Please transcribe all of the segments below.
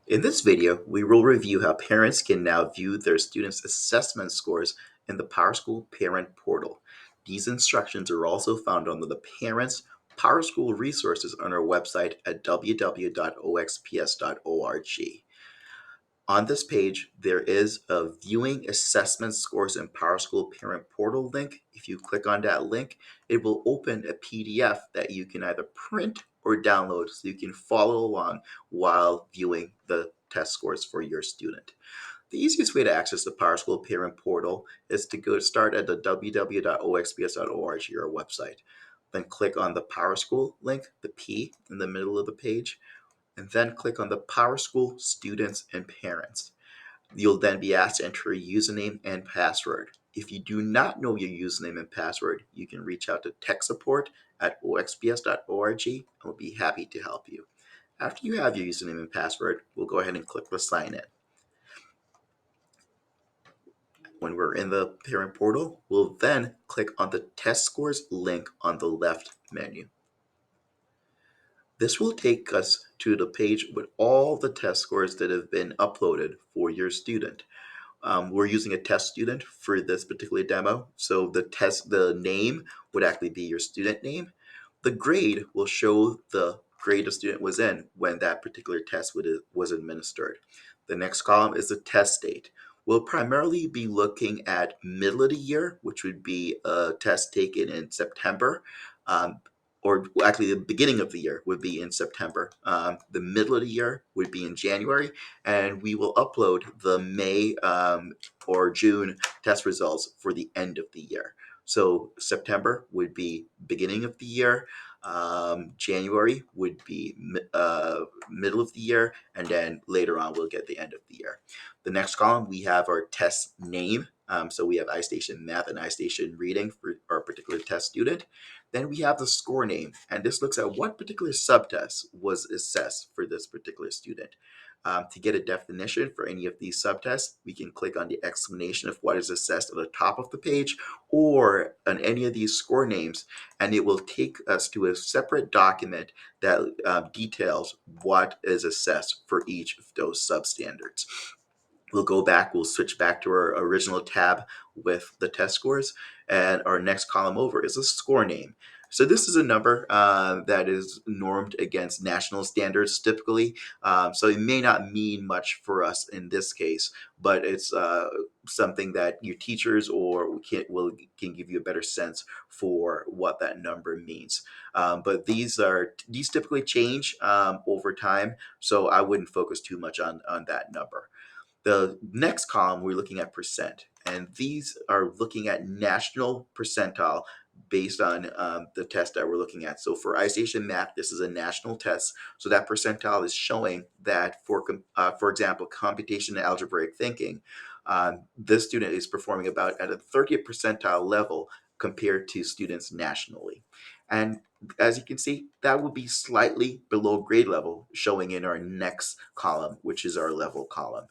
In this video, we will review how parents can now view their students' assessment scores in the PowerSchool Parent Portal. These instructions are also found under the Parents PowerSchool resources on our website at www.oxps.org. On this page, there is a Viewing Assessment Scores in PowerSchool Parent Portal link. If you click on that link, it will open a PDF that you can either print or download so you can follow along while viewing the test scores for your student. The easiest way to access the PowerSchool Parent Portal is to go start at the www.oxps.org, your website. Then click on the PowerSchool link, the P in the middle of the page, and then click on the PowerSchool Students and Parents. You'll then be asked to enter a username and password. If you do not know your username and password, you can reach out to tech support at oxps.org and we'll be happy to help you. After you have your username and password, we'll go ahead and click the sign in. When we're in the parent portal, we'll then click on the test scores link on the left menu. This will take us to the page with all the test scores that have been uploaded for your student. We're using a test student for this particular demo. So the name would actually be your student name. The grade will show the grade the student was in when that particular test was administered. The next column is the test date. We'll primarily be looking at middle of the year, which would be a test taken in September. Or actually, the beginning of the year would be in September. The middle of the year would be in January, and we will upload the May or June test results for the end of the year. So September would be beginning of the year, January would be middle of the year, and then later on we'll get the end of the year. The next column, we have our test name. So we have iStation Math and iStation Reading for our particular test student. Then we have the score name, and this looks at what particular subtest was assessed for this particular student. To get a definition for any of these subtests, we can click on the explanation of what is assessed at the top of the page or on any of these score names, and it will take us to a separate document that details what is assessed for each of those substandards. We'll switch back to our original tab with the test scores, and our next column over is a score name. So this is a number that is normed against national standards typically. So it may not mean much for us in this case, but it's something that your teachers can give you a better sense for what that number means. But these typically change over time, so I wouldn't focus too much on that number. The next column, we're looking at percent, and these are looking at national percentile based on the test that we're looking at. So for iStation Math, this is a national test. So that percentile is showing that for example, computation and algebraic thinking, this student is performing about at a 30th percentile level compared to students nationally. And as you can see, that would be slightly below grade level, showing in our next column, which is our level column.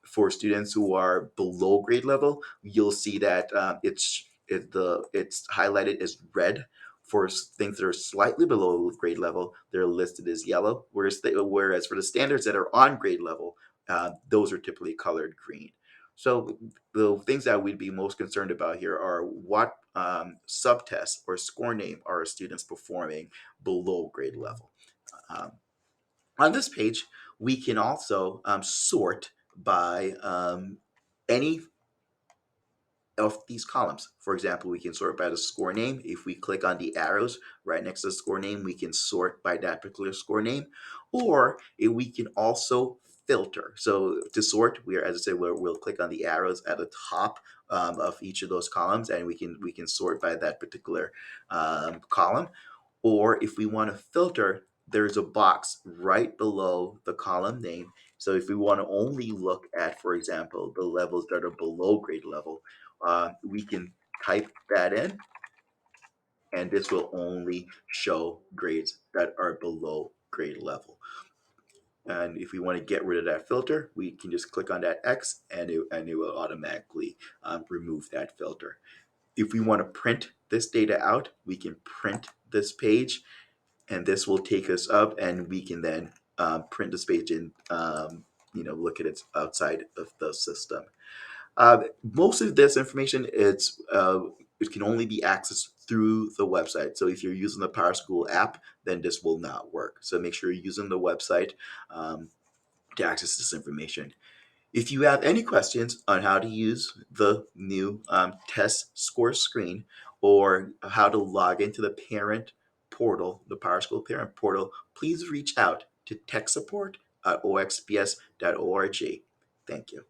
For students who are below grade level, you'll see that it's highlighted as red. For things that are slightly below grade level, they're listed as yellow. Whereas for the standards that are on grade level, those are typically colored green. So the things that we'd be most concerned about here are what subtests or score name are students performing below grade level. Um, on this page, we can also sort by any of these columns. For example, we can sort by the score name. If we click on the arrows right next to the score name, we can sort by that particular score name, or we can also filter. So to sort, as I said, we'll click on the arrows at the top of each of those columns, and we can sort by that particular column. Or if we want to filter, there's a box right below the column name. So if we want to only look at, for example, the levels that are below grade level, we can type that in, and this will only show grades that are below grade level. And if we want to get rid of that filter, we can just click on that X, and it will automatically remove that filter. If we want to print this data out, we can print this page, and this will take us up, and we can then print this page and look at it outside of the system. Most of this information it can only be accessed through the website. So if you're using the PowerSchool app, then this will not work. So make sure you're using the website um, to access this information. If you have any questions on how to use the new test score screen or how to log into the parent portal, the PowerSchool parent portal, please reach out to tech support at oxps.org. Thank you.